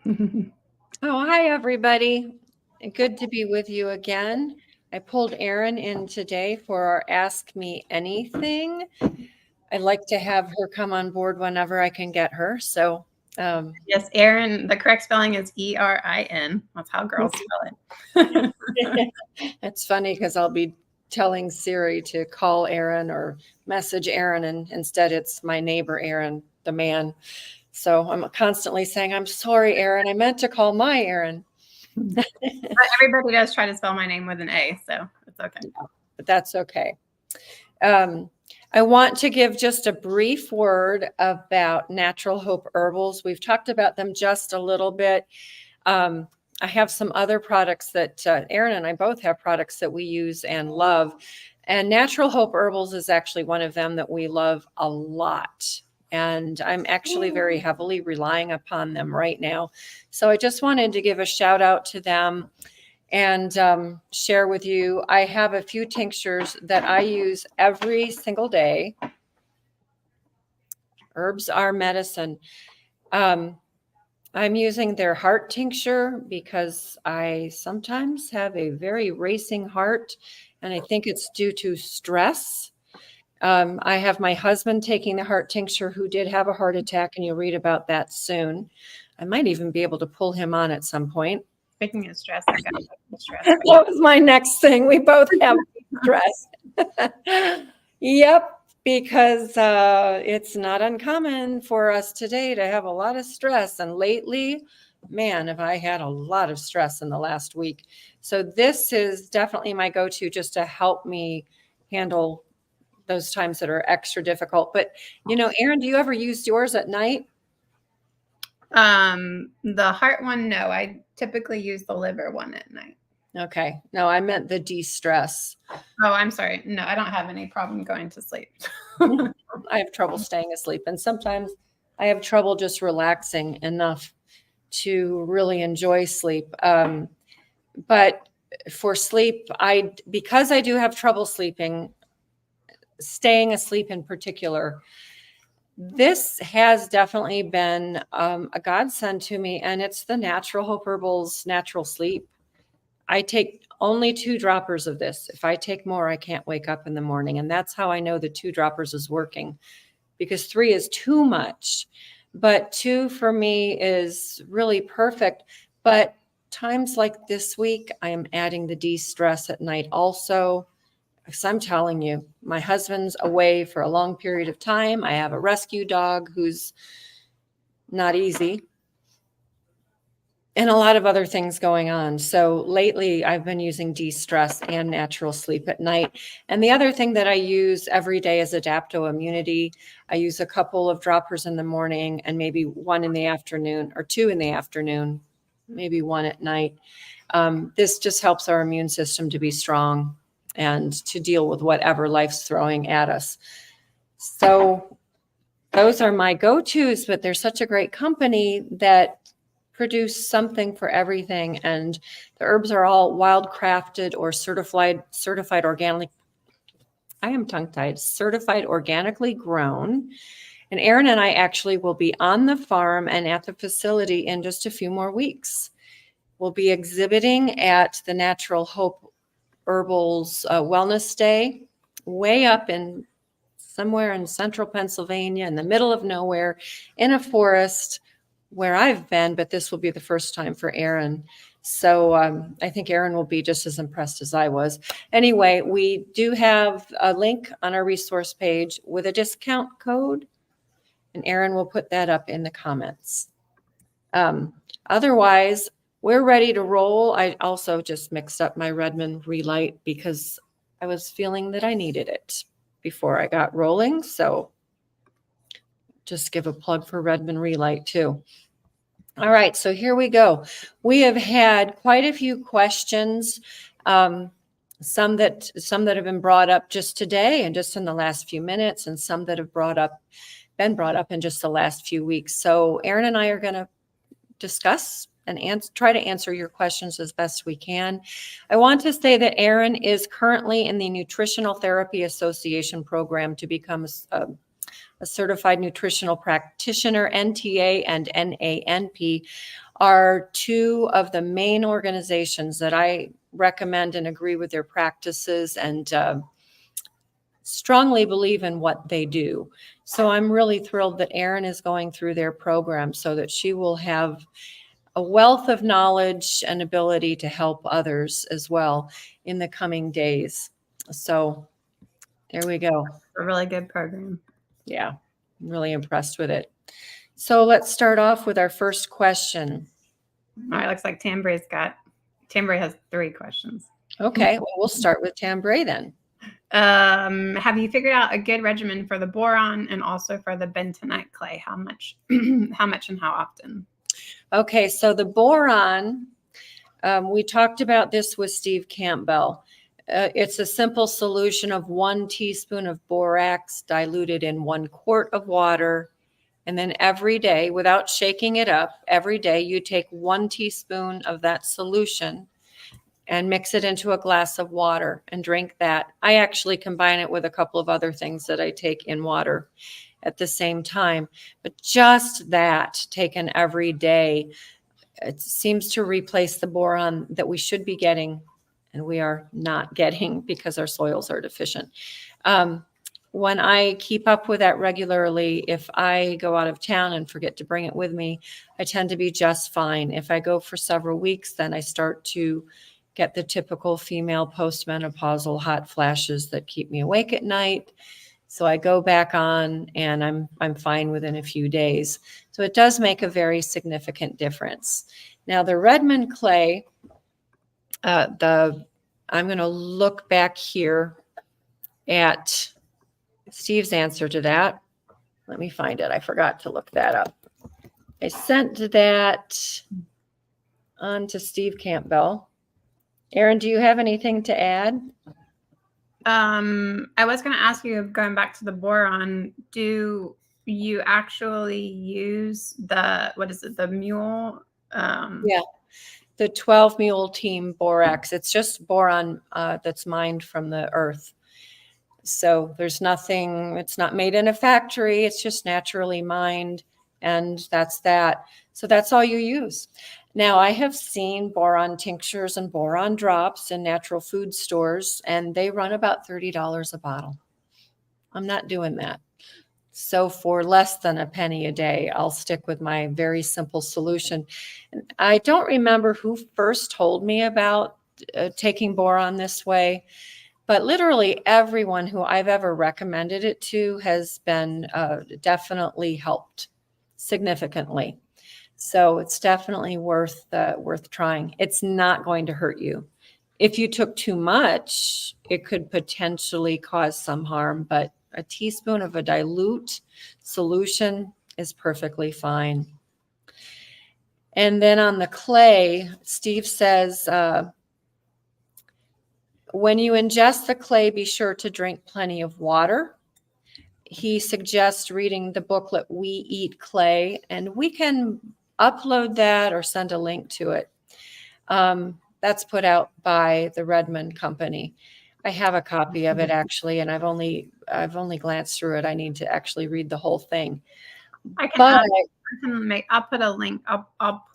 Oh, hi, everybody. Good to be with you again. I pulled Erin in today for our Ask Me Anything. I'd like to have her come on board whenever I can get her. So, Yes, Erin, the correct spelling is E-R-I-N. That's how girls spell it. it's funny because I'll be telling Siri to call Erin or message Erin, and instead it's my neighbor, Erin, the man. So I'm constantly saying, I'm sorry, Erin. I meant to call my Erin. But everybody does try to spell my name with an A, so it's okay. Yeah, but that's okay. I want to give just a brief word about Natural Hope Herbals. We've talked about them just a little bit. I have some other products that Erin and I both have products that we use and love. And Natural Hope Herbals is actually one of them that we love a lot. And I'm actually very heavily relying upon them right now. So I just wanted to give a shout out to them and share with you. I have a few tinctures that I use every single day. Herbs are medicine. I'm using their heart tincture because I sometimes have a very racing heart, and I think it's due to stress. I have my husband taking the heart tincture who did have a heart attack, and you'll read about that soon. I might even be able to pull him on at some point. Speaking of stress, I got stress. That was my next thing. We both have stress. Yep, because it's not uncommon for us today to have a lot of stress. And lately, man, have I had a lot of stress in the last week. So this is definitely my go-to just to help me handle those times that are extra difficult. But, Erin, do you ever use yours at night? The heart one, no. I typically use the liver one at night. Okay. No, I meant the de-stress. Oh, I'm sorry. No, I don't have any problem going to sleep. I have trouble staying asleep, and sometimes I have trouble just relaxing enough to really enjoy sleep. But for sleep, because I do have trouble sleeping, staying asleep in particular, this has definitely been a godsend to me, and it's the Natural Hope Herbals Natural Sleep. I take only 2 droppers of this. If I take more, I can't wake up in the morning. And that's how I know the 2 droppers is working, because 3 is too much. But 2 for me is really perfect. But times like this week, I am adding the de-stress at night also. Because I'm telling you, my husband's away for a long period of time. I have a rescue dog who's not easy, and a lot of other things going on. So lately I've been using de-stress and natural sleep at night. And the other thing that I use every day is Adapto Immunity. I use a couple of droppers in the morning and maybe 1 in the afternoon, or 2 in the afternoon, maybe 1 at night. This just helps our immune system to be strong and to deal with whatever life's throwing at us. So those are my go-tos, but they're such a great company that produce something for everything, and the herbs are all wild crafted or certified organic. I am tongue-tied. Certified organically grown. And Erin and I actually will be on the farm and at the facility in just a few more weeks. We'll be exhibiting at the Natural Hope Herbals Wellness Day, way up in somewhere in central Pennsylvania, in the middle of nowhere, in a forest where I've been, but this will be the first time for Erin. So I think Erin will be just as impressed as I was. Anyway, we do have a link on our resource page with a discount code, and Erin will put that up in the comments. Otherwise, we're ready to roll. I also just mixed up my Redmond Relight because I was feeling that I needed it before I got rolling. So just give a plug for Redmond Relight too. All right, so here we go. We have had quite a few questions, some that have been brought up just today and just in the last few minutes, and some that have been brought up in just the last few weeks. So Erin and I are going to discuss and try to answer your questions as best we can. I want to say that Erin is currently in the Nutritional Therapy Association program to become a certified nutritional practitioner. NTA and NANP are two of the main organizations that I recommend and agree with their practices and strongly believe in what they do. So I'm really thrilled that Erin is going through their program so that she will have a wealth of knowledge and ability to help others as well in the coming days. So there we go. A really good program. Yeah, I'm really impressed with it. So let's start off with our first question. All right, looks like Tambray has 3 questions. Okay, well, we'll start with Tambray then. Have you figured out a good regimen for the boron and also for the bentonite clay? How much and how often? Okay, so the boron, we talked about this with Steve Campbell. It's a simple solution of 1 teaspoon of borax diluted in 1 quart of water. And then every day, without shaking it up, every day you take 1 teaspoon of that solution and mix it into a glass of water and drink that. I actually combine it with a couple of other things that I take in water at the same time. But just that taken every day, it seems to replace the boron that we should be getting and we are not getting because our soils are deficient. When I keep up with that regularly, if I go out of town and forget to bring it with me, I tend to be just fine. If I go for several weeks, then I start to get the typical female postmenopausal hot flashes that keep me awake at night. So I go back on and I'm fine within a few days. So it does make a very significant difference. Now the Redmond clay, I'm going to look back here at Steve's answer to that. Let me find it. I forgot to look that up. I sent that on to Steve Campbell. Erin, do you have anything to add? I was going to ask you, going back to the boron, do you actually use the mule? Yeah, the 12 mule team borax. It's just boron that's mined from the earth. So there's nothing, it's not made in a factory. It's just naturally mined. And that's that. So that's all you use. Now, I have seen boron tinctures and boron drops in natural food stores, and they run about $30 a bottle. I'm not doing that. So for less than a penny a day, I'll stick with my very simple solution. I don't remember who first told me about taking boron this way, but literally everyone who I've ever recommended it to has been definitely helped significantly. So it's definitely worth trying. It's not going to hurt you. If you took too much, it could potentially cause some harm, but a teaspoon of a dilute solution is perfectly fine. And then on the clay, Steve says, when you ingest the clay, be sure to drink plenty of water. He suggests reading the booklet, We Eat Clay, and we can upload that or send a link to it. That's put out by the Redmond company. I have a copy of it actually, and I've only glanced through it. I need to actually read the whole thing. I'll put a link. I'll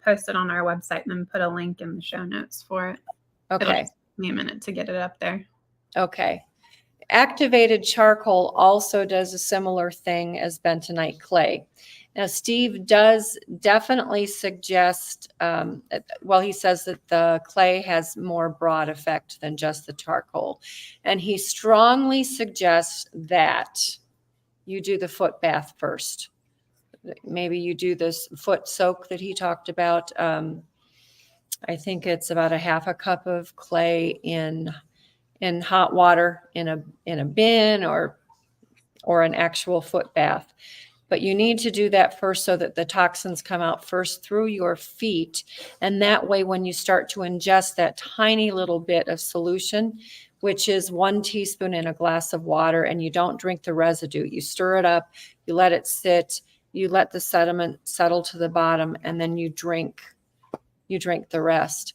post it on our website and then put a link in the show notes for it. Okay. It'll take me a minute to get it up there. Okay. Activated charcoal also does a similar thing as bentonite clay. Now, Steve does definitely suggest, he says that the clay has more broad effect than just the charcoal. And he strongly suggests that you do the foot bath first. Maybe you do this foot soak that he talked about. I think it's about a half a cup of clay in hot water in a bin or an actual foot bath. But you need to do that first so that the toxins come out first through your feet. And that way, when you start to ingest that tiny little bit of solution, which is 1 teaspoon in a glass of water, and you don't drink the residue, you stir it up, you let it sit, you let the sediment settle to the bottom, and then you drink the rest.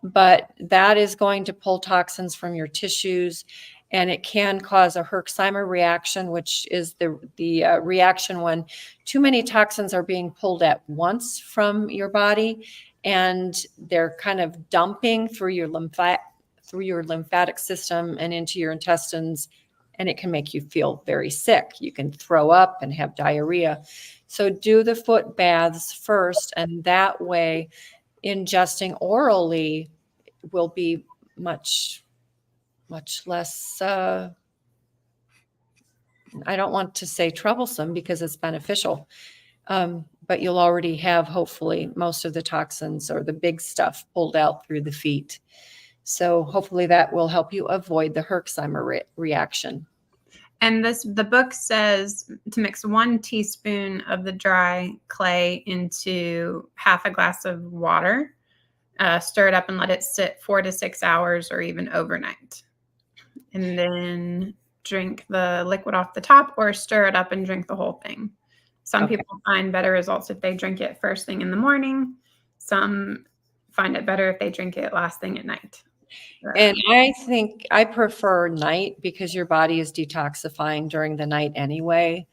But that is going to pull toxins from your tissues. and it can cause a Herxheimer reaction, which is the reaction when too many toxins are being pulled at once from your body, and they're kind of dumping through your lymphatic system and into your intestines, and it can make you feel very sick. You can throw up and have diarrhea. So do the foot baths first, and that way ingesting orally will be much less, I don't want to say troublesome because it's beneficial, but you'll already have hopefully most of the toxins or the big stuff pulled out through the feet. So hopefully that will help you avoid the Herxheimer reaction. And the book says to mix 1 teaspoon of the dry clay into half a glass of water, stir it up and let it sit 4 to 6 hours or even overnight. And then drink the liquid off the top, or stir it up and drink the whole thing. Some people find better results if they drink it first thing in the morning. Some find it better if they drink it last thing at night. And I think I prefer night because your body is detoxifying during the night anyway.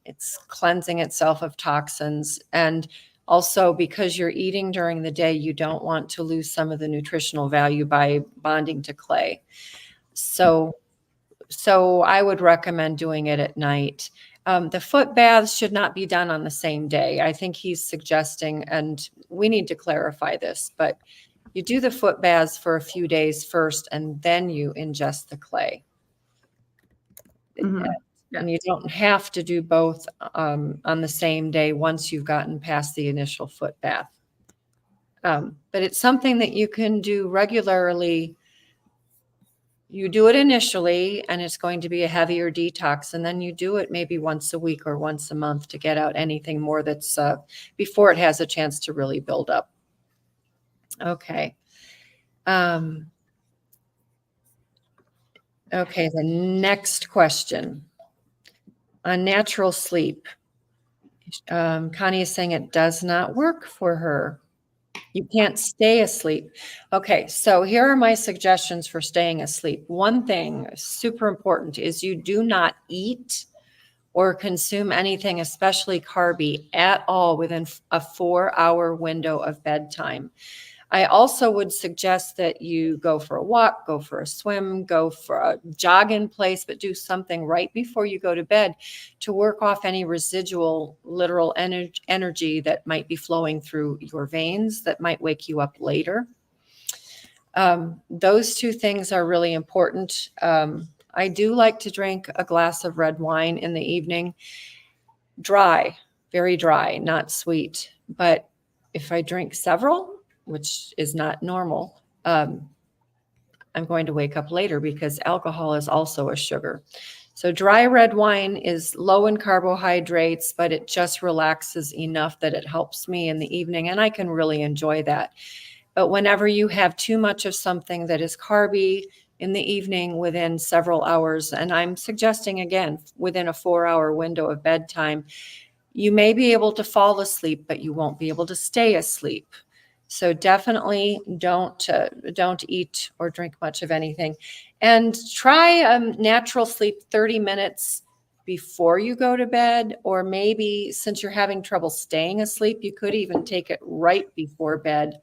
It's cleansing itself of toxins. And also because you're eating during the day, you don't want to lose some of the nutritional value by bonding to clay. So I would recommend doing it at night. The foot baths should not be done on the same day. I think he's suggesting, and we need to clarify this, but you do the foot baths for a few days first, and then you ingest the clay. Mm-hmm. Yeah. And you don't have to do both on the same day once you've gotten past the initial foot bath. But it's something that you can do regularly. You do it initially, and it's going to be a heavier detox, and then you do it maybe once a week or once a month to get out anything more that's before it has a chance to really build up. Okay. Okay, the next question. On natural sleep, Connie is saying it does not work for her. You can't stay asleep. Okay, so here are my suggestions for staying asleep. One thing super important is you do not eat or consume anything, especially carby, at all within a 4-hour window of bedtime. I also would suggest that you go for a walk, go for a swim, go for a jog in place, but do something right before you go to bed to work off any residual literal energy that might be flowing through your veins that might wake you up later. Those 2 things are really important. I do like to drink a glass of red wine in the evening. Dry, very dry, not sweet. But if I drink several, which is not normal, I'm going to wake up later because alcohol is also a sugar. So dry red wine is low in carbohydrates, but it just relaxes enough that it helps me in the evening, and I can really enjoy that. But whenever you have too much of something that is carby in the evening within several hours, and I'm suggesting again, within a 4-hour window of bedtime, you may be able to fall asleep, but you won't be able to stay asleep. So definitely don't eat or drink much of anything, and try natural sleep 30 minutes before you go to bed, or maybe since you're having trouble staying asleep, you could even take it right before bed.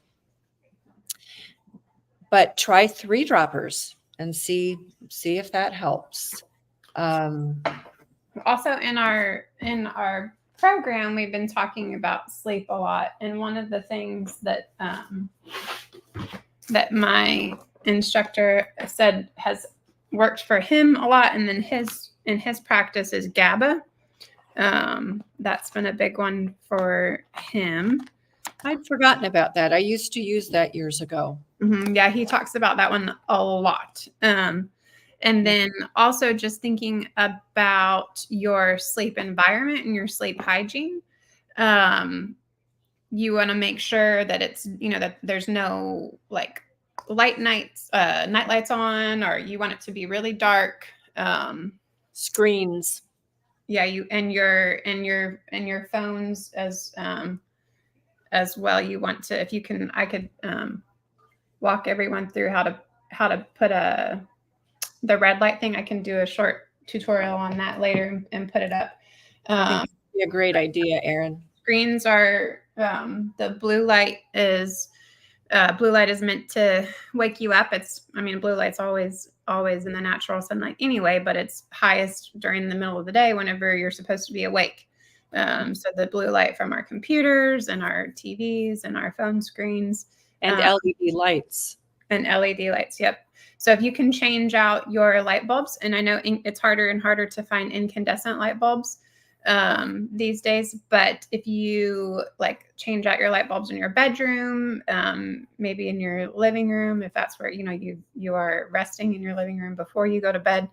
But try 3 droppers and see if that helps. Also in our program, we've been talking about sleep a lot, and one of the things that that my instructor said has worked for him a lot, and then in his practice, is GABA. That's been a big one for him. I'd forgotten about that. I used to use that years ago. Mm-hmm. Yeah, he talks about that one a lot. And then also just thinking about your sleep environment and your sleep hygiene. You want to make sure that it's, that there's no like night lights on, or you want it to be really dark. Screens. Yeah, your phones as well. You want to, if you can, I could walk everyone through how to put a the red light thing, I can do a short tutorial on that later and put it up. I think that'd be a great idea, Erin. Screens are the blue light is meant to wake you up. Blue light's always in the natural sunlight anyway, but it's highest during the middle of the day whenever you're supposed to be awake. So the blue light from our computers and our TVs and our phone screens. And LED lights. And LED lights, yep. So if you can change out your light bulbs, and I know it's harder and harder to find incandescent light bulbs these days, but if you change out your light bulbs in your bedroom, maybe in your living room, if that's where you are resting in your living room before you go to bed,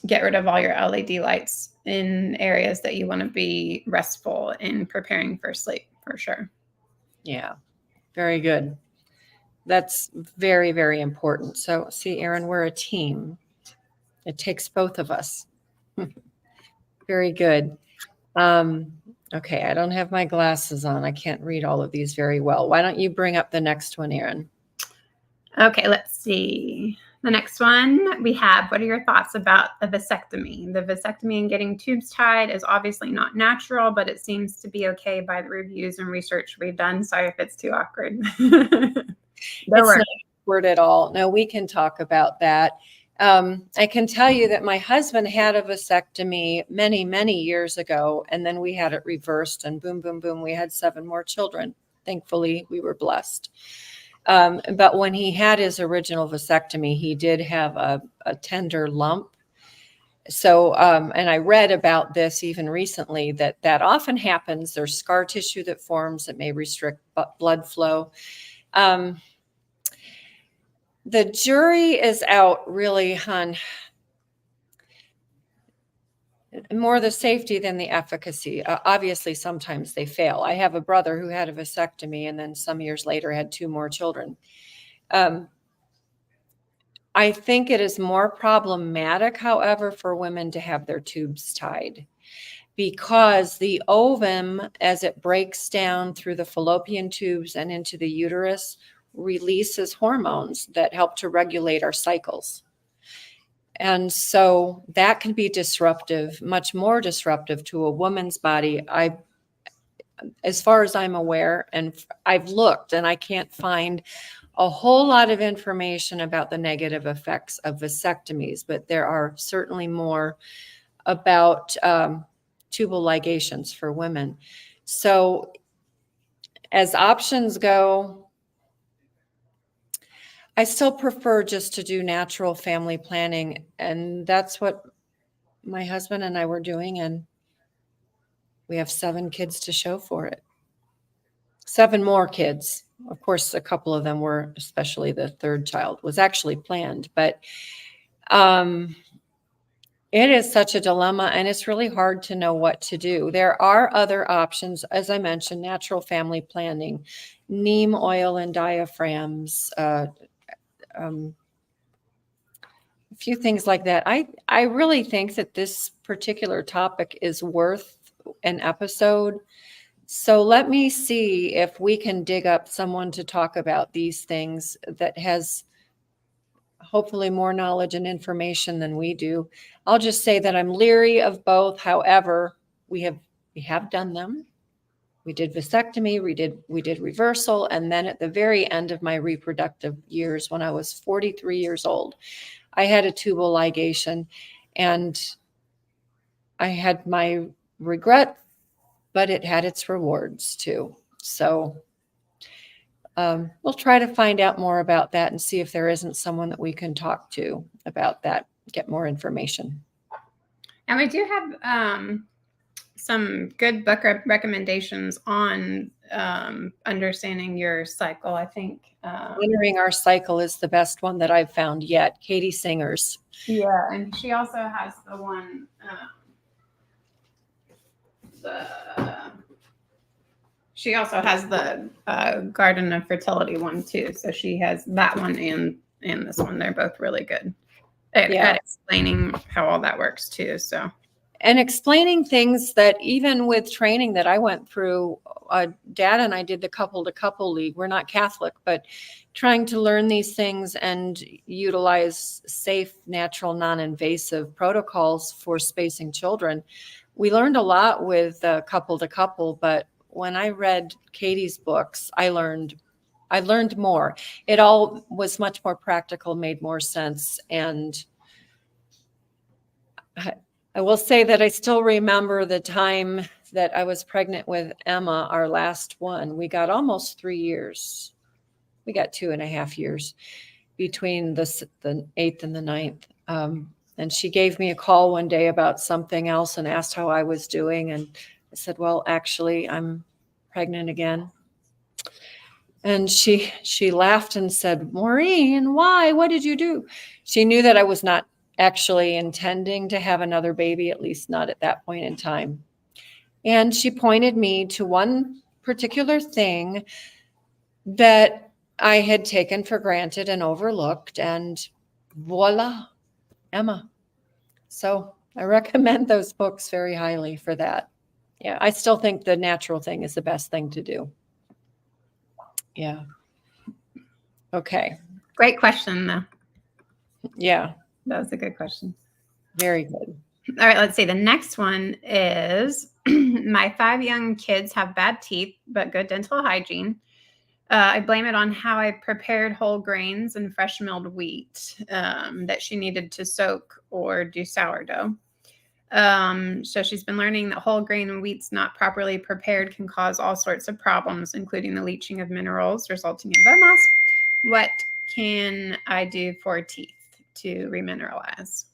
get rid of all your LED lights in areas that you want to be restful in preparing for sleep, for sure. Yeah, very good. That's very, very important. So see, Erin, we're a team. It takes both of us. Very good. Okay, I don't have my glasses on. I can't read all of these very well. Why don't you bring up the next one, Erin? Okay, let's see. The next one we have, what are your thoughts about a vasectomy? The vasectomy and getting tubes tied is obviously not natural, but it seems to be okay by the reviews and research we've done. Sorry if it's too awkward. It's not awkward at all. No, we can talk about that. I can tell you that my husband had a vasectomy many, many years ago, and then we had it reversed, and boom, boom, boom, we had 7 more children. Thankfully, we were blessed. But when he had his original vasectomy, he did have a tender lump. So, and I read about this even recently, that often happens. There's scar tissue that forms that may restrict blood flow. The jury is out really on more the safety than the efficacy. Obviously, sometimes they fail. I have a brother who had a vasectomy and then some years later had 2 more children. I think it is more problematic, however, for women to have their tubes tied, because the ovum, as it breaks down through the fallopian tubes and into the uterus, releases hormones that help to regulate our cycles. And so that can be disruptive, much more disruptive to a woman's body. As far as I'm aware, and I've looked and I can't find a whole lot of information about the negative effects of vasectomies, but there are certainly more about tubal ligations for women. So as options go, I still prefer just to do natural family planning, and that's what my husband and I were doing, and we have 7 kids to show for it. 7 more kids. Of course, a couple of them were, especially the 3rd child, was actually planned, but it is such a dilemma, and it's really hard to know what to do. There are other options, as I mentioned, natural family planning, neem oil and diaphragms, a few things like that. I really think that this particular topic is worth an episode. So let me see if we can dig up someone to talk about these things that has hopefully more knowledge and information than we do. I'll just say that I'm leery of both. However, we have done them. We did vasectomy, we did reversal, and then at the very end of my reproductive years, when I was 43 years old, I had a tubal ligation, and I had my regret, but it had its rewards too. So we'll try to find out more about that and see if there isn't someone that we can talk to about that, get more information. And we do have some good book recommendations on understanding your cycle. I think Honoring Our Cycle is the best one that I've found yet. Katie Singer's. Yeah, and she also has the one she also has the Garden of Fertility one too. So she has that one and this one. They're both really good at explaining how all that works too. So. And explaining things that even with training that I went through Dad and I did the Couple to Couple League. We're not Catholic, but trying to learn these things and utilize safe, natural, non-invasive protocols for spacing children. We learned a lot with Couple to Couple, but when I read Katie's books, I learned more. It all was much more practical, made more sense. And I will say that I still remember the time that I was pregnant with Emma, our last one. We got almost 3 years. We got 2.5 years between the 8th and the 9th. And she gave me a call one day about something else and asked how I was doing. And I said, well, actually, I'm pregnant again. And she laughed and said, Maureen, why? What did you do? She knew that I was not actually intending to have another baby, at least not at that point in time. And she pointed me to one particular thing that I had taken for granted and overlooked, and voila, Emma. So I recommend those books very highly for that. Yeah, I still think the natural thing is the best thing to do. Yeah. Okay. Great question, though. Yeah. That was a good question. Very good. All right, let's see. The next one is my 5 young kids have bad teeth, but good dental hygiene. I blame it on how I prepared whole grains and fresh milled wheat that she needed to soak or do sourdough. So she's been learning that whole grain wheats not properly prepared can cause all sorts of problems, including the leaching of minerals resulting in bone loss. What can I do for teeth to remineralize?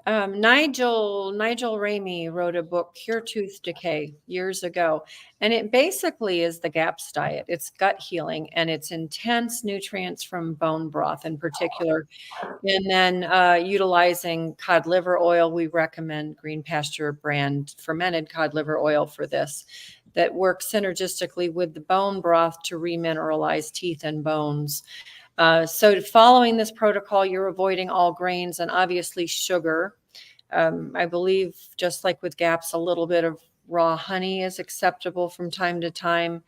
Nigel Ramey wrote a book, Cure Tooth Decay, years ago. And it basically is the GAPS diet. It's gut healing, and it's intense nutrients from bone broth in particular. And then utilizing cod liver oil. We recommend Green Pasture brand fermented cod liver oil for this, that works synergistically with the bone broth to remineralize teeth and bones. So following this protocol, you're avoiding all grains and obviously sugar. I believe, just like with GAPS, a little bit of raw honey is acceptable from time to time,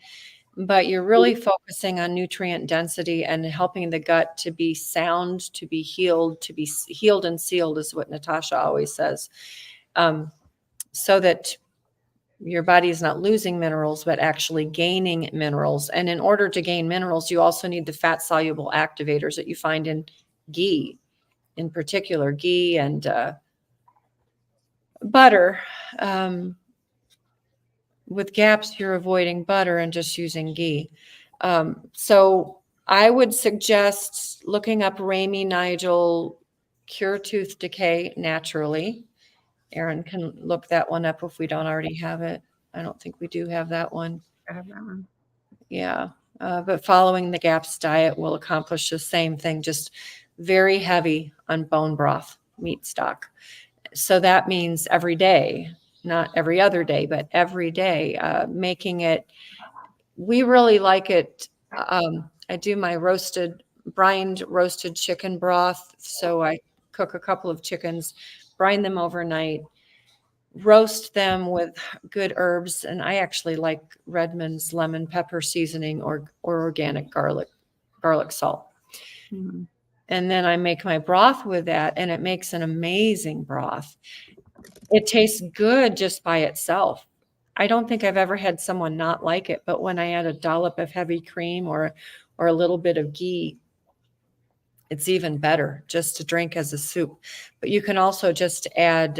but you're really focusing on nutrient density and helping the gut to be sound, to be healed and sealed is what Natasha always says, so that your body is not losing minerals, but actually gaining minerals. And in order to gain minerals, you also need the fat soluble activators that you find in ghee, in particular, ghee and butter. With GAPS, you're avoiding butter and just using ghee. So I would suggest looking up Ramey Nigel Cure Tooth Decay Naturally. Erin can look that one up if we don't already have it. I don't think we do have that one. I have that one. Yeah. But following the GAPS diet will accomplish the same thing, just very heavy on bone broth, meat stock. So that means every day, not every other day, but every day, making it, we really like it. I do my brined roasted chicken broth. So I cook a couple of chickens, brine them overnight, roast them with good herbs. And I actually like Redmond's lemon pepper seasoning or organic garlic salt. Mm-hmm. And then I make my broth with that, and it makes an amazing broth. It tastes good just by itself. I don't think I've ever had someone not like it, but when I add a dollop of heavy cream or a little bit of ghee, it's even better just to drink as a soup. But you can also just add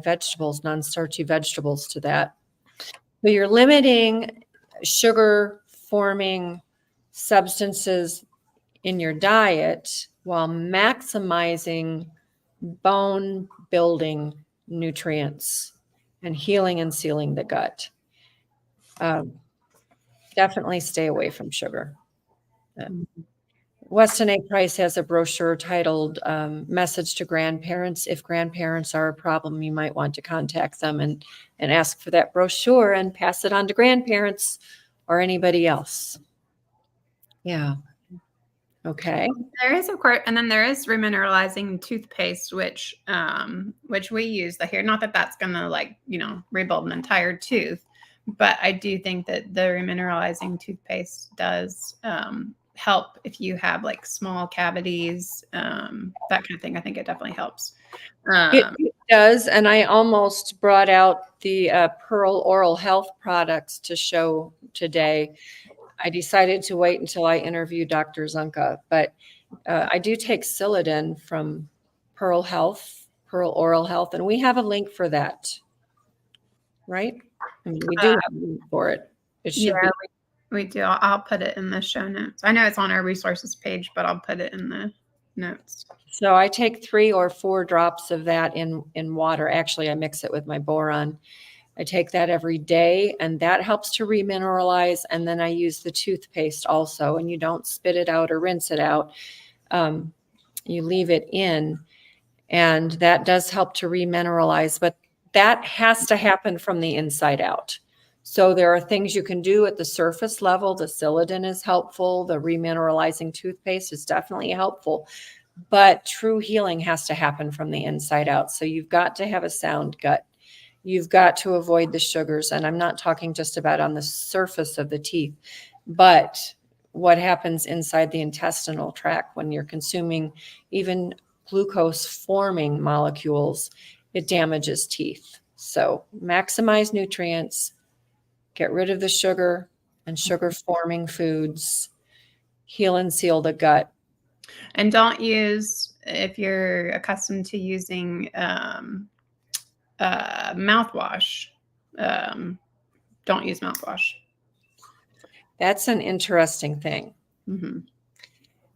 vegetables, non-starchy vegetables to that. But you're limiting sugar-forming substances in your diet while maximizing bone-building nutrients and healing and sealing the gut. Definitely stay away from sugar. Weston A. Price has a brochure titled Message to Grandparents. If grandparents are a problem, you might want to contact them and ask for that brochure and pass it on to grandparents or anybody else. Yeah. Okay. There is, of course, and then there is remineralizing toothpaste, which we use here. Not that that's going to rebuild an entire tooth, But I do think that the remineralizing toothpaste does help if you have like small cavities, that kind of thing. I think it definitely helps. It does, and I almost brought out the Pearl Oral Health products to show today. I decided to wait until I interview Dr. Zunka, but I do take Silodin from Pearl Oral Health, and we have a link for that, right? I mean, we do have a link for it. It should be. We do. I'll put it in the show notes. I know it's on our resources page, but I'll put it in the notes. So I take 3 or 4 drops of that in water. Actually, I mix it with my boron. I take that every day, and that helps to remineralize. And then I use the toothpaste also, and you don't spit it out or rinse it out. You leave it in, and that does help to remineralize, but that has to happen from the inside out. So there are things you can do at the surface level. The Silodin is helpful. The remineralizing toothpaste is definitely helpful, but true healing has to happen from the inside out. So you've got to have a sound gut. You've got to avoid the sugars. And I'm not talking just about on the surface of the teeth, but what happens inside the intestinal tract when you're consuming even glucose forming molecules, it damages teeth. So maximize nutrients, get rid of the sugar and sugar forming foods, heal and seal the gut. And don't use, if you're accustomed to using mouthwash, don't use mouthwash. That's an interesting thing. Mm-hmm.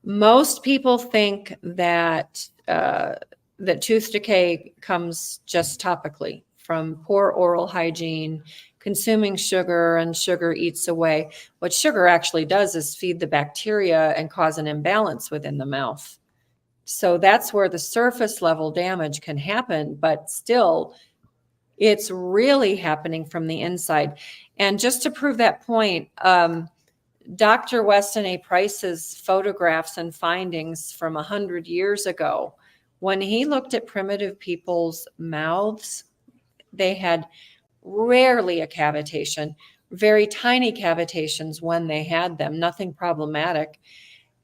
Most people think that that tooth decay comes just topically from poor oral hygiene, consuming sugar, and sugar eats away. What sugar actually does is feed the bacteria and cause an imbalance within the mouth. So that's where the surface level damage can happen, but still it's really happening from the inside. And just to prove that point, Dr. Weston A. Price's photographs and findings from 100 years ago, when he looked at primitive people's mouths, they had rarely a cavitation, very tiny cavitations when they had them, nothing problematic.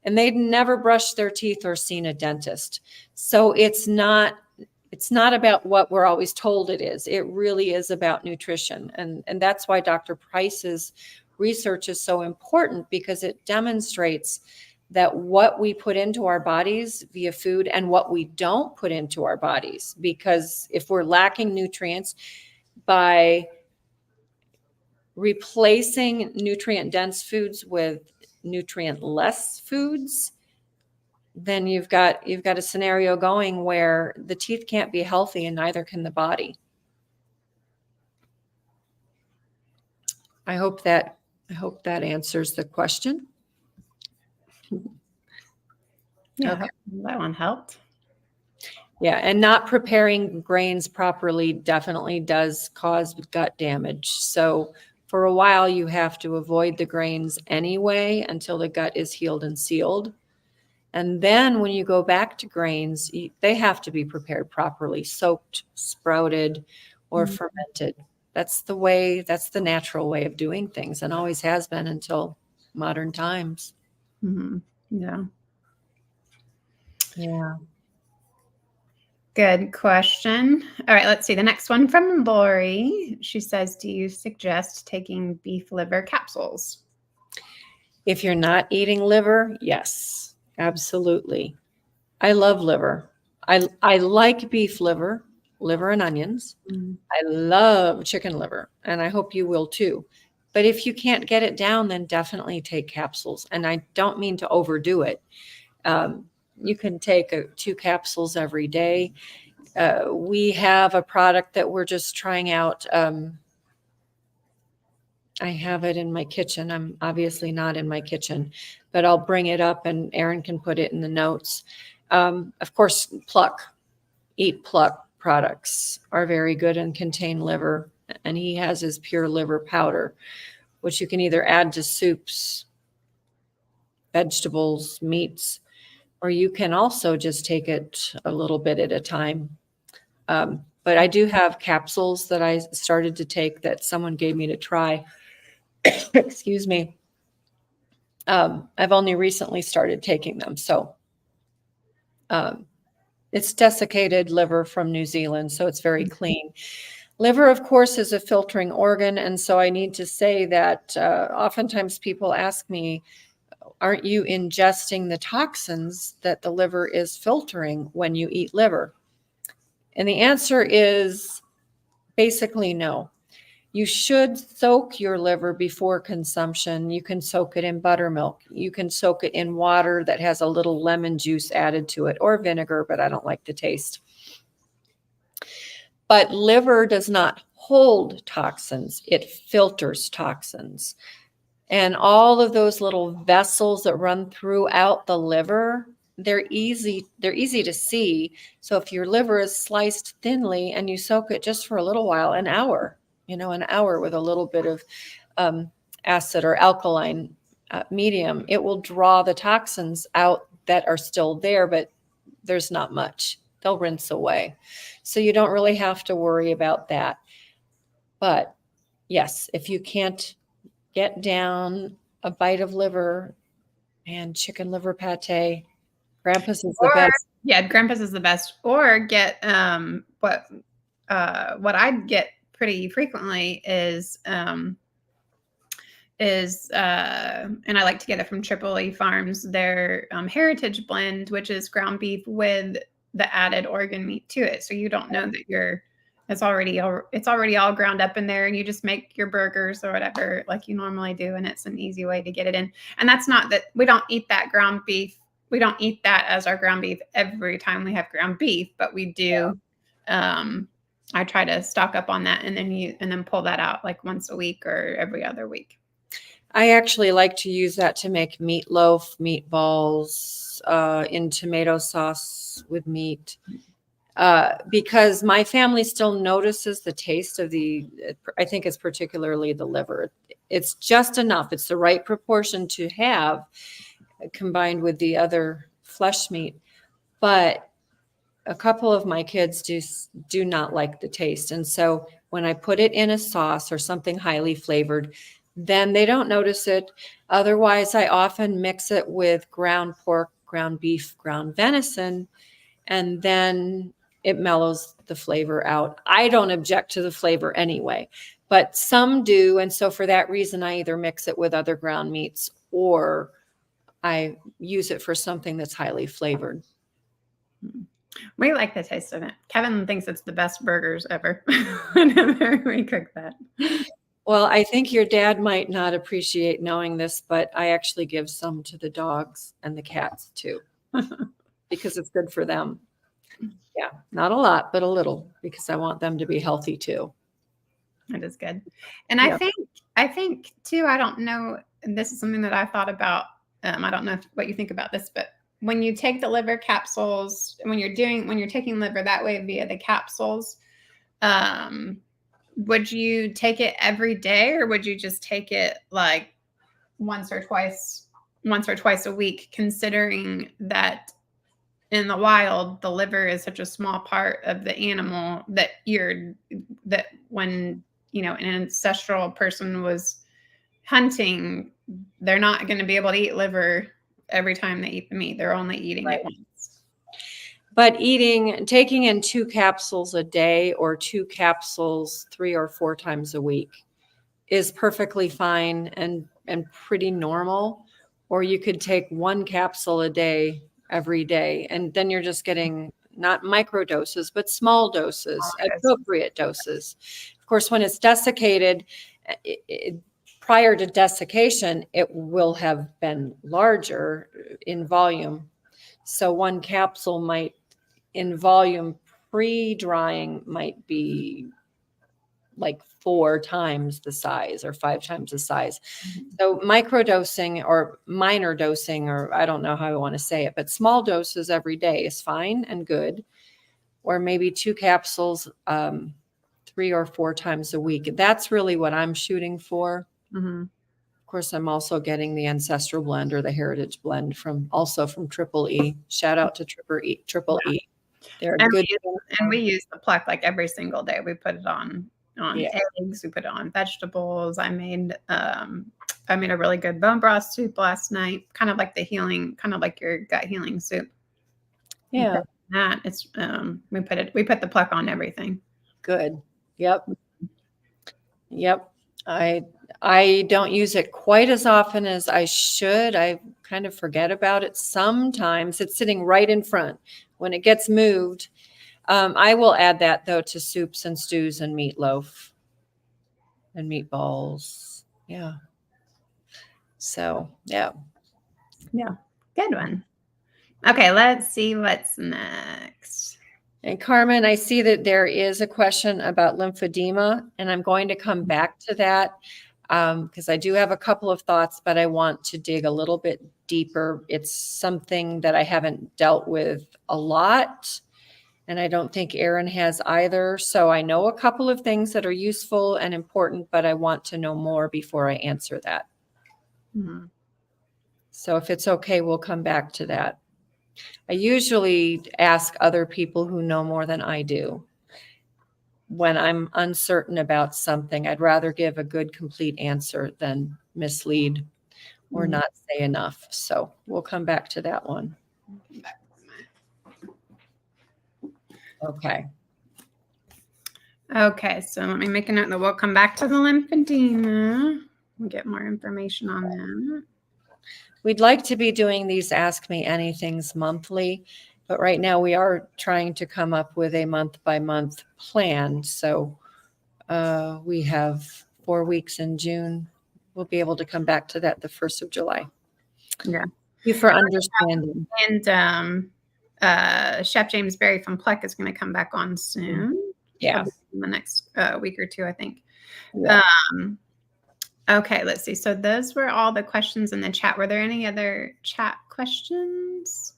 And they'd never brushed their teeth or seen a dentist. So it's not about what we're always told it is. It really is about nutrition. And that's why Dr. Price's research is so important, because it demonstrates that what we put into our bodies via food and what we don't put into our bodies, because if we're lacking nutrients, by replacing nutrient dense foods with nutrient less foods, then you've got a scenario going where the teeth can't be healthy and neither can the body. I hope that answers the question. Yeah, okay. That one helped. Yeah, and not preparing grains properly definitely does cause gut damage. So for a while, you have to avoid the grains anyway until the gut is healed and sealed. And then when you go back to grains, they have to be prepared properly, soaked, sprouted, or fermented. That's the natural way of doing things, and always has been until modern times. Mm-hmm. Yeah. Yeah. Good question. All right, let's see. The next one from Lori. She says, do you suggest taking beef liver capsules? If you're not eating liver, yes, absolutely. I love liver. I like beef liver and onions. I love chicken liver, and I hope you will too. But if you can't get it down, then definitely take capsules. And I don't mean to overdo it. You can take 2 capsules every day. We have a product that we're just trying out. I have it in my kitchen. I'm obviously not in my kitchen, but I'll bring it up and Aaron can put it in the notes. Of course, Eat Pluck products are very good and contain liver. And he has his pure liver powder, which you can either add to soups, vegetables, meats, or you can also just take it a little bit at a time. But I do have capsules that I started to take that someone gave me to try. Excuse me. I've only recently started taking them. So it's desiccated liver from New Zealand, so it's very clean. Liver, of course, is a filtering organ. And so I need to say that oftentimes people ask me, aren't you ingesting the toxins that the liver is filtering when you eat liver? And the answer is basically no. You should soak your liver before consumption. You can soak it in buttermilk. You can soak it in water that has a little lemon juice added to it, or vinegar, but I don't like the taste. But liver does not hold toxins. It filters toxins. And all of those little vessels that run throughout the liver, they're easy to see. So if your liver is sliced thinly and you soak it just for a little while, an hour with a little bit of acid or alkaline medium, it will draw the toxins out that are still there, but there's not much. They'll rinse away. So you don't really have to worry about that. But yes, if you can't get down a bite of liver and chicken liver pate, Grandpa's is the best. Yeah, Grandpa's is the best. Or get what I get pretty frequently is and I like to get it from Triple E Farms, their heritage blend, which is ground beef with the added organ meat to it. So you don't know that it's already all ground up in there, and you just make your burgers or whatever like you normally do, and it's an easy way to get it in. And that's not that we don't eat that ground beef. We don't eat that as our ground beef every time we have ground beef, but we do. I try to stock up on that and then pull that out like once a week or every other week. I actually like to use that to make meatloaf, meatballs in tomato sauce with meat. Because my family still notices the taste of I think it's particularly the liver. It's just enough. It's the right proportion to have combined with the other flesh meat. But a couple of my kids do not like the taste. And so when I put it in a sauce or something highly flavored, then they don't notice it. Otherwise, I often mix it with ground pork, ground beef, ground venison, and then it mellows the flavor out. I don't object to the flavor anyway, but some do. And so for that reason, I either mix it with other ground meats or I use it for something that's highly flavored. We like the taste of it. Kevin thinks it's the best burgers ever whenever we cook that. Well, I think your dad might not appreciate knowing this, but I actually give some to the dogs and the cats too, because it's good for them. Yeah, not a lot, but a little, because I want them to be healthy too. That is good. And I think too, I don't know, and this is something that I thought about. I don't know what you think about this, but when you take the liver capsules, when you're taking liver that way via the capsules, would you take it every day, or would you just take it like once or twice a week, considering that in the wild, the liver is such a small part of the animal that when, an ancestral person was hunting, they're not going to be able to eat liver every time they eat the meat. They're only eating it once. But taking in 2 capsules a day or 2 capsules 3 or 4 times a week is perfectly fine and pretty normal. Or you could take 1 capsule a day every day, and then you're just getting not micro doses, but small doses, appropriate doses. Of course, when it's desiccated, prior to desiccation, it will have been larger in volume. So 1 capsule in volume pre-drying might be like 4 times the size or 5 times the size. So microdosing or minor dosing, or I don't know how I want to say it, but small doses every day is fine and good. Or maybe 2 capsules 3 or 4 times a week. That's really what I'm shooting for. Mm-hmm. Of course, I'm also getting the Ancestral Blend or the Heritage Blend from Triple E. Shout out to Triple E. They're And good. we use the pluck like every single day. We put it on Yeah. eggs. We put it on vegetables. I made a really good bone broth soup last night. Kind of like kind of like your gut healing soup. Yeah. That it's we put the pluck on everything. Good. Yep. Yep. I don't use it quite as often as I should. I kind of forget about it sometimes. It's sitting right in front. When it gets moved, I will add that though to soups and stews and meatloaf and meatballs. Yeah. So, yeah. Yeah. Good one. Okay, let's see what's next. And Carmen, I see that there is a question about lymphedema, and I'm going to come back to that because I do have a couple of thoughts, but I want to dig a little bit deeper. It's something that I haven't dealt with a lot, and I don't think Erin has either. So I know a couple of things that are useful and important, but I want to know more before I answer that. Mm-hmm. So if it's okay, we'll come back to that. I usually ask other people who know more than I do. When I'm uncertain about something, I'd rather give a good, complete answer than mislead or not say enough. So we'll come back to that one. Okay. Okay, so let me make a note that we'll come back to the lymphedema. We'll get more information on that. We'd like to be doing these Ask Me Anythings monthly, but right now we are trying to come up with a month-by-month plan. So we have 4 weeks in June. We'll be able to come back to that the 1st of July. Yeah. Thank you for understanding. And Chef James Berry from Pluck is going to come back on soon. Yeah. In the next week or two, I think. Yeah. Okay, let's see. So those were all the questions in the chat. Were there any other chat questions?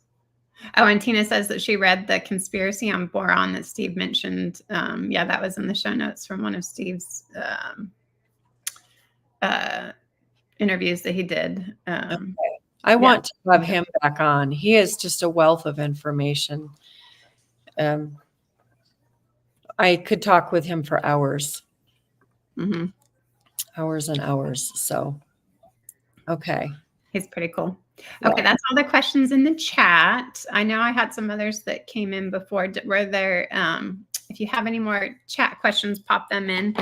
Oh, and Tina says that she read the conspiracy on boron that Steve mentioned. Yeah, that was in the show notes from one of Steve's interviews that he did. Okay. I want to have him back on. He is just a wealth of information. I could talk with him for hours. Mm-hmm. Hours and hours. So, okay. He's pretty cool. Okay, that's all the questions in the chat. I know I had some others that came in before. Were there, if you have any more chat questions, pop them in.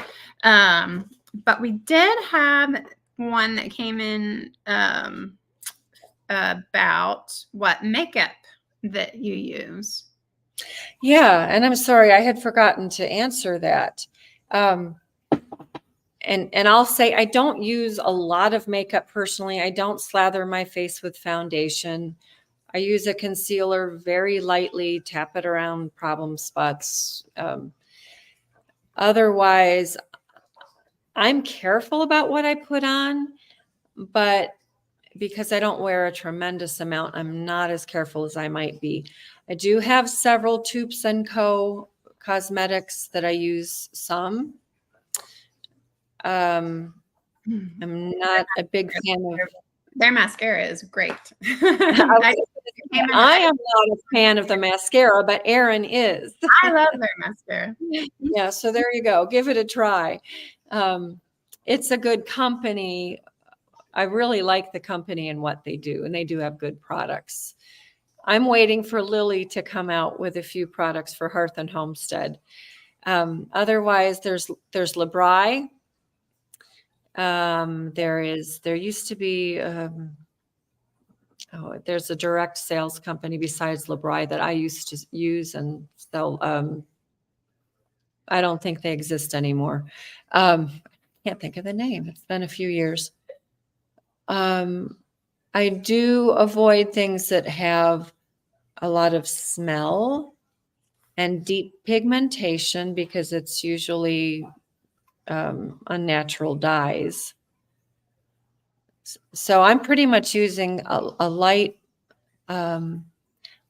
But we did have one that came in about what makeup that you use. Yeah, and I'm sorry, I had forgotten to answer that. And I'll say I don't use a lot of makeup personally. I don't slather my face with foundation. I use a concealer very lightly, tap it around problem spots. Otherwise, I'm careful about what I put on, but because I don't wear a tremendous amount, I'm not as careful as I might be. I do have several Tubes & Co. cosmetics that I use some. I'm not a big fan of their mascara is great. I am not a fan of the mascara, but Erin is. I love their mascara. Yeah, so there you go. Give it a try. It's a good company. I really like the company and what they do, and they do have good products. I'm waiting for Lily to come out with a few products for Hearth and Homestead. Otherwise, there's Labri. There used to be, there's a direct sales company besides Labri that I used to use and sell. I don't think they exist anymore. Can't think of the name. It's been a few years. I do avoid things that have a lot of smell and deep pigmentation because it's usually unnatural dyes. So I'm pretty much using a light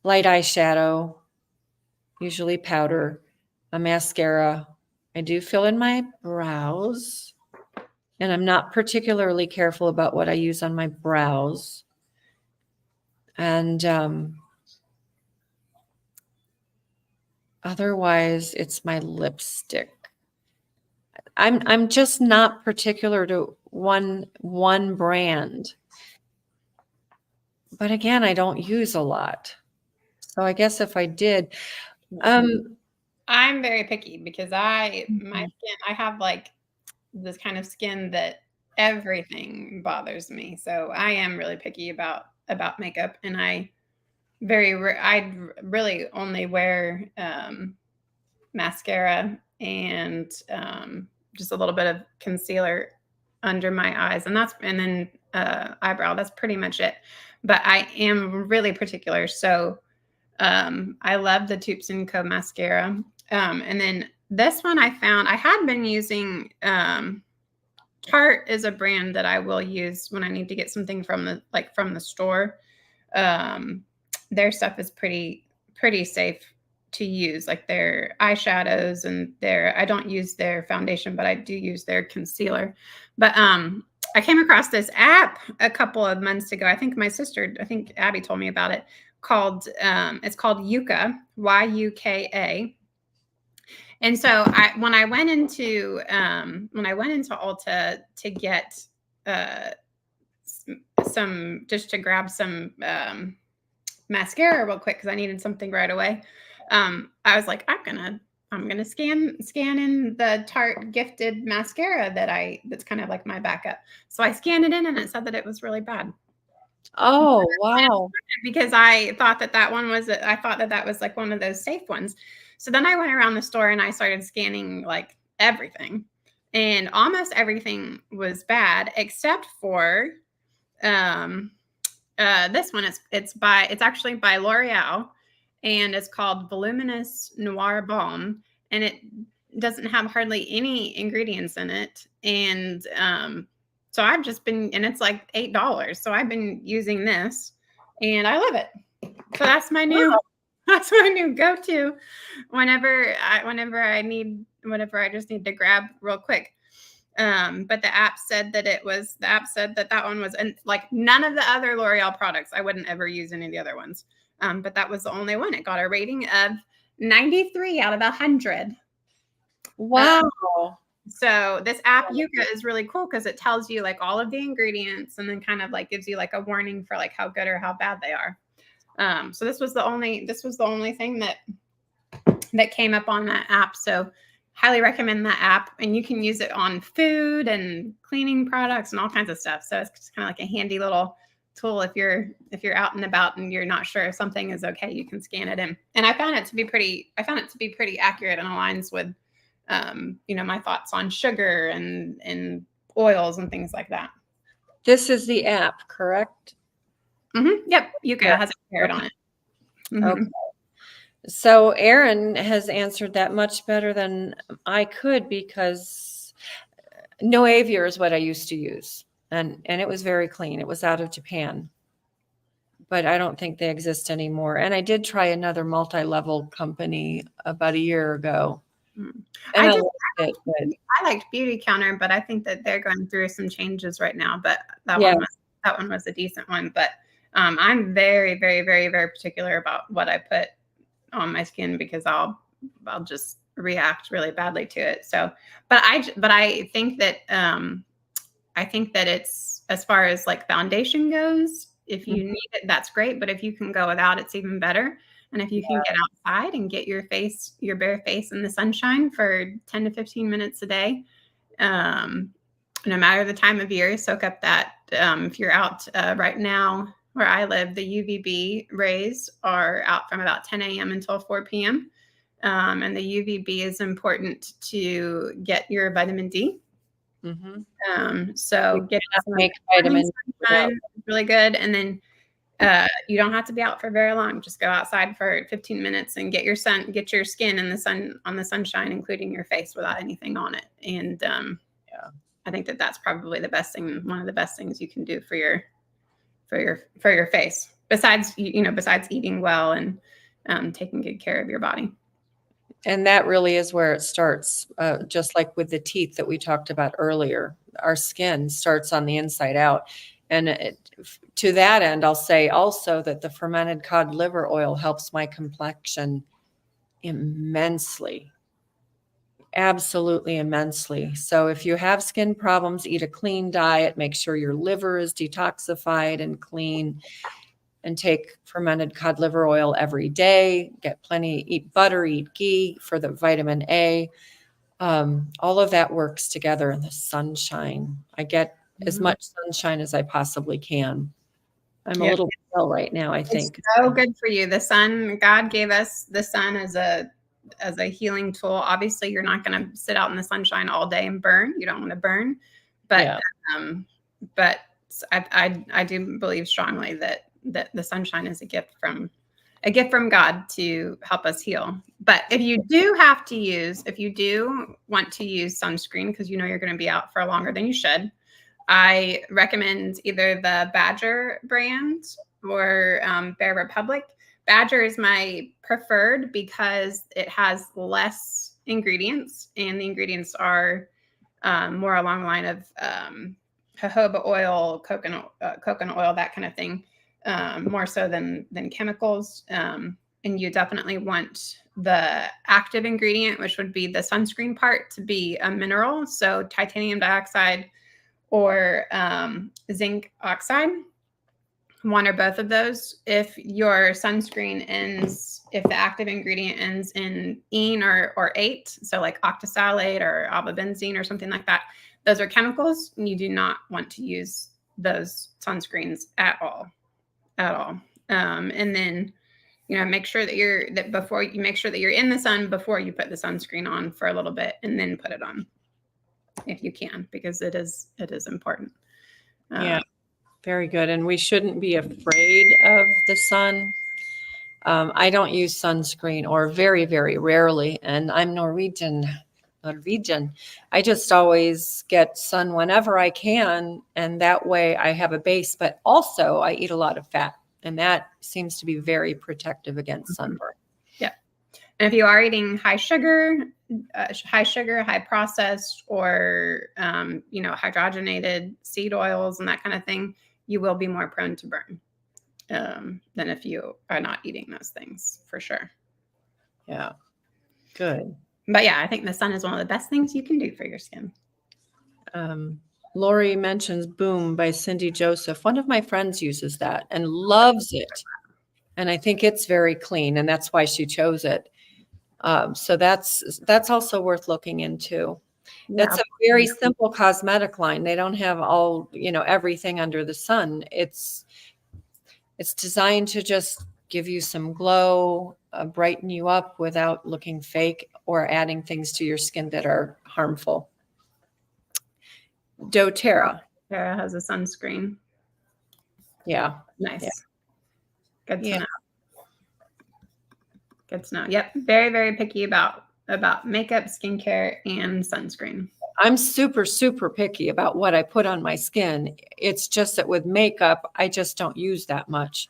eyeshadow, usually powder, a mascara. I do fill in my brows, and I'm not particularly careful about what I use on my brows. And Otherwise, it's my lipstick. I'm just not particular to one brand. But again, I don't use a lot. So I guess if I did, I'm very picky because my skin, I have like this kind of skin that everything bothers me. So I am really picky about makeup, and I really only wear mascara and just a little bit of concealer under my eyes, and then eyebrow. That's pretty much it. But I am really particular. So I love the Tubes & Co mascara. And then this one I found, I had been using, Tarte is a brand that I will use when I need to get something from the store. Their stuff is pretty safe to use, like their eyeshadows and I don't use their foundation, but I do use their concealer. But I came across this app a couple of months ago. I think Abby told me about it, it's called Yuka, Yuka. And so when I went into Ulta to get to grab some mascara real quick because I needed something right away, I was like, I'm gonna scan in the Tarte gifted mascara that's kind of like my backup. So I scanned it in, and it said that it was really bad. oh, wow. Because I thought that was like one of those safe ones. So then I went around the store and I started scanning like everything, and almost everything was bad except for this one. It's actually by L'Oreal, and it's called Voluminous Noir Balm, and it doesn't have hardly any ingredients in it. And so I've just been, and it's like $8. So I've been using this, and I love it. So that's my new go-to whenever I just need to grab real quick. But the app said that one was, and like none of the other L'Oreal products, I wouldn't ever use any of the other ones. But that was the only one. It got a rating of 93 out of 100. Wow. So this app Yuka is really cool because it tells you like all of the ingredients, and then kind of like gives you like a warning for like how good or how bad they are. So this was the only thing that came up on that app. So highly recommend that app, and you can use it on food and cleaning products and all kinds of stuff. So it's just kind of like a handy little tool if you're out and about and you're not sure if something is okay, you can scan it in. And I found it to be pretty accurate and aligns with my thoughts on sugar and oils and things like that. This is the app, correct? Mm-hmm. Yep. Yuka has a carrot on it. Mm-hmm. Okay. So Erin has answered that much better than I could, because No Avior is what I used to use. And it was very clean. It was out of Japan. But I don't think they exist anymore. And I did try another multi-level company about a year ago. And I liked Beauty Counter, but I think that they're going through some changes right now. But that one was a decent one. But I'm very, very, very, very particular about what I put on my skin, because I'll just react really badly to it. So, but I think that it's, as far as like foundation goes, if you need it, that's great. But if you can go without, it's even better. And if you can get outside and get your bare face in the sunshine for 10 to 15 minutes a day, no matter the time of year, soak up that. If you're out right now where I live, the UVB rays are out from about 10 a.m. until 4 p.m. And the UVB is important to get your vitamin D. Mm-hmm. So get make vitamin sunshine, really good. And then you don't have to be out for very long. Just go outside for 15 minutes and get your skin in the sun, on the sunshine, including your face, without anything on it. And I think that that's probably the best thing, one of the best things you can do for your face, besides eating well and taking good care of your body. And that really is where it starts. Just like with the teeth that we talked about earlier, our skin starts on the inside out. And to that end, I'll say also that the fermented cod liver oil helps my complexion immensely. Absolutely immensely. So if you have skin problems, eat a clean diet, make sure your liver is detoxified and clean, and take fermented cod liver oil every day. Get plenty, eat butter, eat ghee for the vitamin A. All of that works together in the sunshine. I get as much sunshine as I possibly can. I'm a Yeah. little pale right now, I It's think. so good for you. The sun, God gave us the sun as a healing tool. Obviously, you're not going to sit out in the sunshine all day and burn. You don't want to burn, but Yeah. but I do believe strongly that the sunshine is a gift from God to help us heal. But if you do want to use sunscreen because you know you're going to be out for longer than you should, I recommend either the Badger brand or Bear Republic. Badger is my preferred because it has less ingredients, and the ingredients are more along the line of jojoba oil, coconut oil, that kind of thing, more so than chemicals. And you definitely want the active ingredient, which would be the sunscreen part, to be a mineral. So titanium dioxide or zinc oxide, one or both of those. If your sunscreen if the active ingredient ends in ene or ate, so like octosalate or avobenzene or something like that, those are chemicals, and you do not want to use those sunscreens at all. And then, make sure that you're in the sun before you put the sunscreen on for a little bit, and then put it on if you can, because it is important. Yeah. Very good. And we shouldn't be afraid of the sun. I don't use sunscreen, or very, very rarely. And I'm Norwegian. I just always get sun whenever I can. And that way I have a base, but also I eat a lot of fat. And that seems to be very protective against sunburn. Yeah. And if you are eating high sugar, high processed, or, hydrogenated seed oils and that kind of thing, you will be more prone to burn than if you are not eating those things, for sure. Yeah. Good. But yeah, I think the sun is one of the best things you can do for your skin. Lori mentions Boom by Cindy Joseph. One of my friends uses that and loves it. And I think it's very clean, and that's why she chose it. So that's also worth looking into. That's a very simple cosmetic line. They don't have all, everything under the sun. It's designed to just give you some glow, brighten you up without looking fake or adding things to your skin that are harmful. doTERRA. Tara has a sunscreen. Yeah. Nice. Yeah. Good to know. Good to know. Yep. Very, very picky about makeup, skincare, and sunscreen. I'm super, super picky about what I put on my skin. It's just that with makeup, I just don't use that much.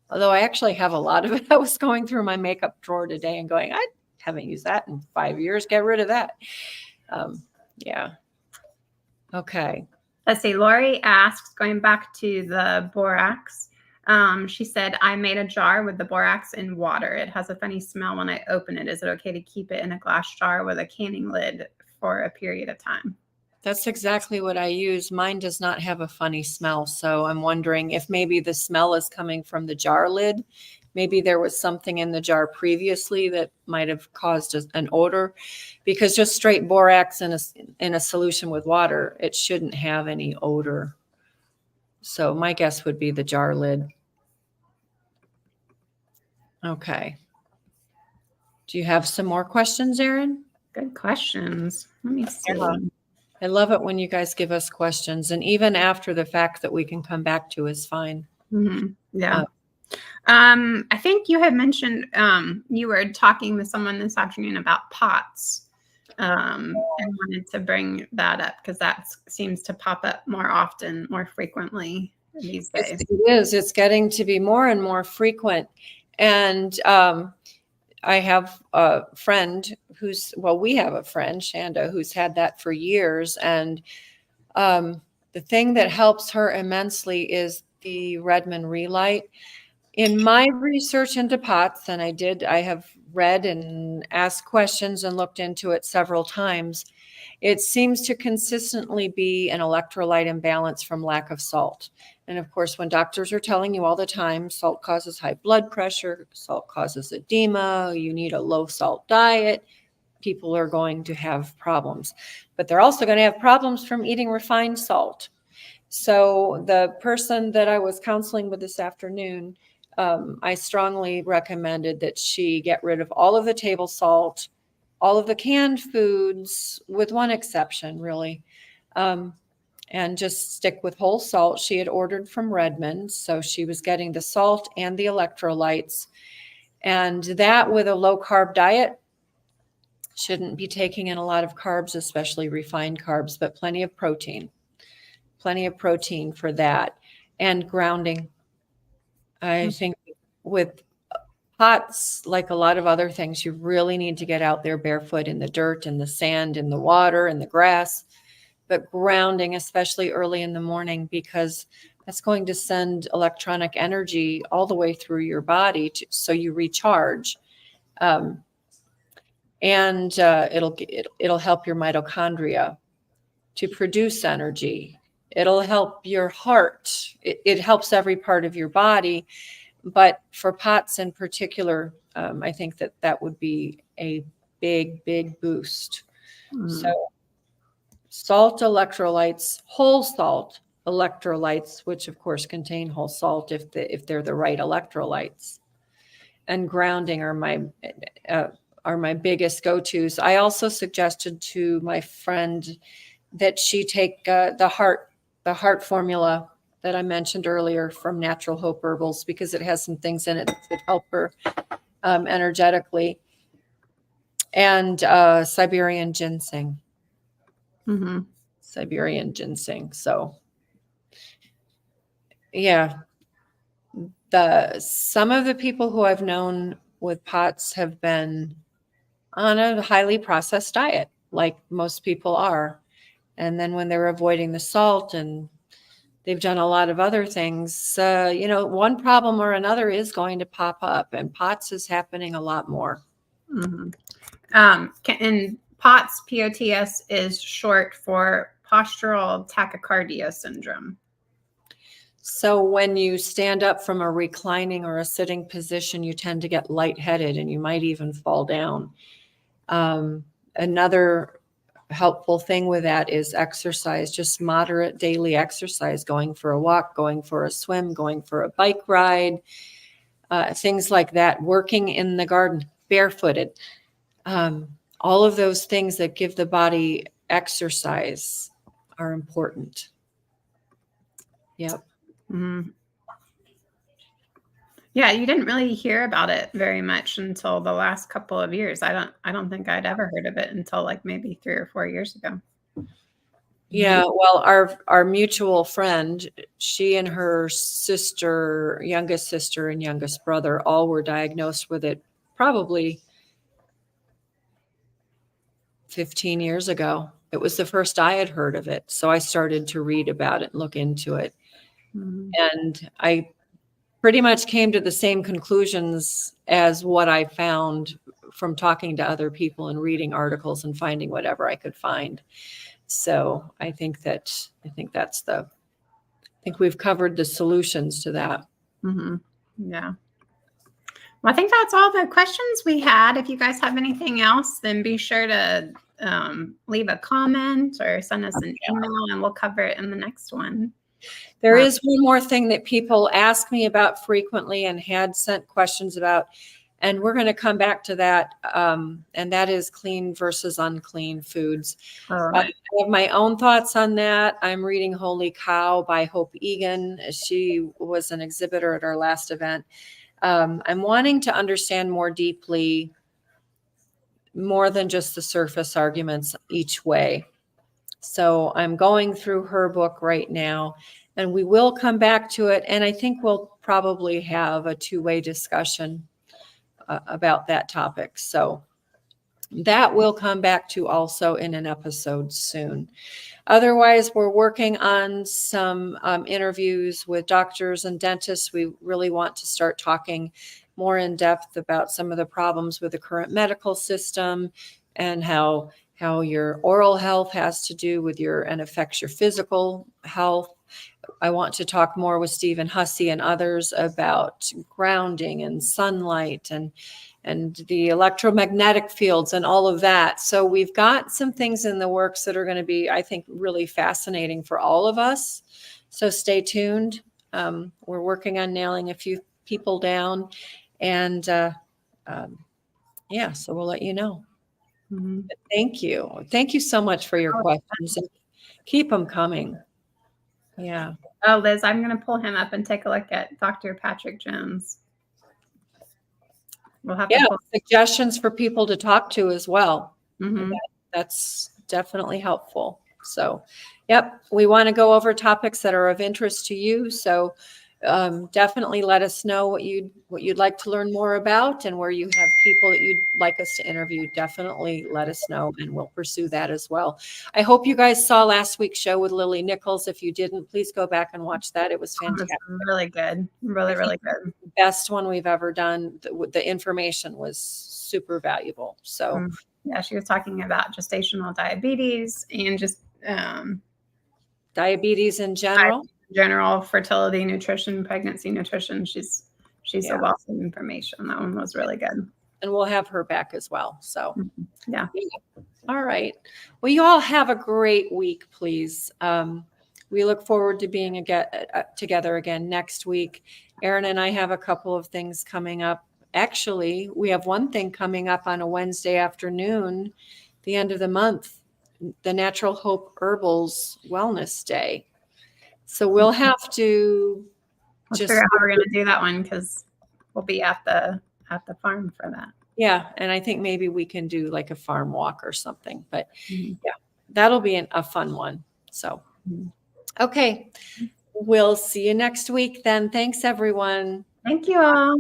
Although I actually have a lot of it. I was going through my makeup drawer today and going, I haven't used that in 5 years. Get rid of that. Yeah. Okay. Let's see. Lori asks, going back to the borax, she said, I made a jar with the borax in water. It has a funny smell when I open it. Is it okay to keep it in a glass jar with a canning lid for a period of time? That's exactly what I use. Mine does not have a funny smell. So I'm wondering if maybe the smell is coming from the jar lid. Maybe there was something in the jar previously that might have caused an odor, because just straight borax in a solution with water, it shouldn't have any odor. So my guess would be the jar lid. Okay. Do you have some more questions, Erin? Good questions. Let me see. Yeah. I love it when you guys give us questions, and even after the fact that we can come back to is fine. Mm-hmm. Yeah. I think you had mentioned you were talking with someone this afternoon about POTS, and wanted to bring that up because that seems to pop up more often, more frequently these days. It is. It's getting to be more and more frequent. And I have a friend we have a friend, Shanda, who's had that for years. And the thing that helps her immensely is the Redmond Relight. In my research into POTS, and I have read and asked questions and looked into it several times, it seems to consistently be an electrolyte imbalance from lack of salt. And of course, when doctors are telling you all the time, salt causes high blood pressure, salt causes edema, you need a low salt diet, people are going to have problems. But they're also going to have problems from eating refined salt. So the person that I was counseling with this afternoon, I strongly recommended that she get rid of all of the table salt, all of the canned foods, with one exception, really, and just stick with whole salt. She had ordered from Redmond, so she was getting the salt and the electrolytes. And that, with a low-carb diet, shouldn't be taking in a lot of carbs, especially refined carbs, but plenty of protein for that, and grounding. I think with pots, like a lot of other things, you really need to get out there barefoot in the dirt, in the sand, in the water, in the grass, but grounding, especially early in the morning, because that's going to send electronic energy all the way through your body so you recharge. And it'll help your mitochondria to produce energy. It'll help your heart. It helps every part of your body. But for POTS in particular, I think that would be a big, big boost. So salt electrolytes, whole salt electrolytes, which of course contain whole salt if they're the right electrolytes, and grounding are my biggest go-tos. I also suggested to my friend that she take the heart formula that I mentioned earlier from Natural Hope Herbals, because it has some things in it that could help her energetically, and Siberian ginseng. Siberian ginseng. So yeah, some of the people who I've known with POTS have been on a highly processed diet, like most people are. And then when they're avoiding the salt and they've done a lot of other things, one problem or another is going to pop up, and POTS is happening a lot more. And POTS, POTS, is short for postural tachycardia syndrome. So when you stand up from a reclining or a sitting position, you tend to get lightheaded and you might even fall down. Another helpful thing with that is exercise, just moderate daily exercise, going for a walk, going for a swim, going for a bike ride, things like that, working in the garden, barefooted. All of those things that give the body exercise are important. Yep. Yeah, you didn't really hear about it very much until the last couple of years. I don't think I'd ever heard of it until like maybe 3 or 4 years ago. Yeah, well, our mutual friend, she and her sister, youngest sister and youngest brother, all were diagnosed with it probably 15 years ago. It was the first I had heard of it. So I started to read about it and look into it. And I pretty much came to the same conclusions as what I found from talking to other people and reading articles and finding whatever I could find. So I think we've covered the solutions to that. Yeah. Well, I think that's all the questions we had. If you guys have anything else, then be sure to leave a comment or send us an email, and we'll cover it in the next one. There is one more thing that people ask me about frequently and had sent questions about, and we're going to come back to that, and that is clean versus unclean foods. I have my own thoughts on that. I'm reading Holy Cow by Hope Egan. She was an exhibitor at our last event. I'm wanting to understand more deeply, more than just the surface arguments each way. So I'm going through her book right now, and we will come back to it. And I think we'll probably have a two-way discussion about that topic. So that will come back to also in an episode soon. Otherwise, we're working on some interviews with doctors and dentists. We really want to start talking more in depth about some of the problems with the current medical system and how your oral health has to do with and affects your physical health. I want to talk more with Stephen Hussey and others about grounding and sunlight and the electromagnetic fields and all of that. So we've got some things in the works that are going to be, I think, really fascinating for all of us. So stay tuned. We're working on nailing a few people down, and so we'll let you know. Mm-hmm. Thank you so much for your questions. Keep them coming. Yeah. Oh, Liz, I'm going to pull him up and take a look at Dr. Patrick Jones. We'll have to suggestions for people to talk to as well. Mm-hmm. That's definitely helpful. So, yep, we want to go over topics that are of interest to you. So definitely let us know what you'd like to learn more about, and where you have people that you'd like us to interview. Definitely let us know, and we'll pursue that as well. I hope you guys saw last week's show with Lily Nichols. If you didn't, please go back and watch that. It was fantastic. It was really good. Really good. The best one we've ever done. The information was super valuable. So yeah, she was talking about gestational diabetes and just diabetes in general, fertility, nutrition, pregnancy nutrition. She's a wealth of information. That one was really good. And we'll have her back as well. So yeah. All right. Well, you all have a great week, please. We look forward to being together again next week. Erin and I have a couple of things coming up. Actually, we have one thing coming up on a Wednesday afternoon, the end of the month, the Natural Hope Herbals Wellness Day. So we'll have to figure out how we're going to do that one, because we'll be at the farm for that. Yeah, and I think maybe we can do like a farm walk or something. But yeah, that'll be a fun one. So, okay, we'll see you next week then. Thanks, everyone. Thank you all.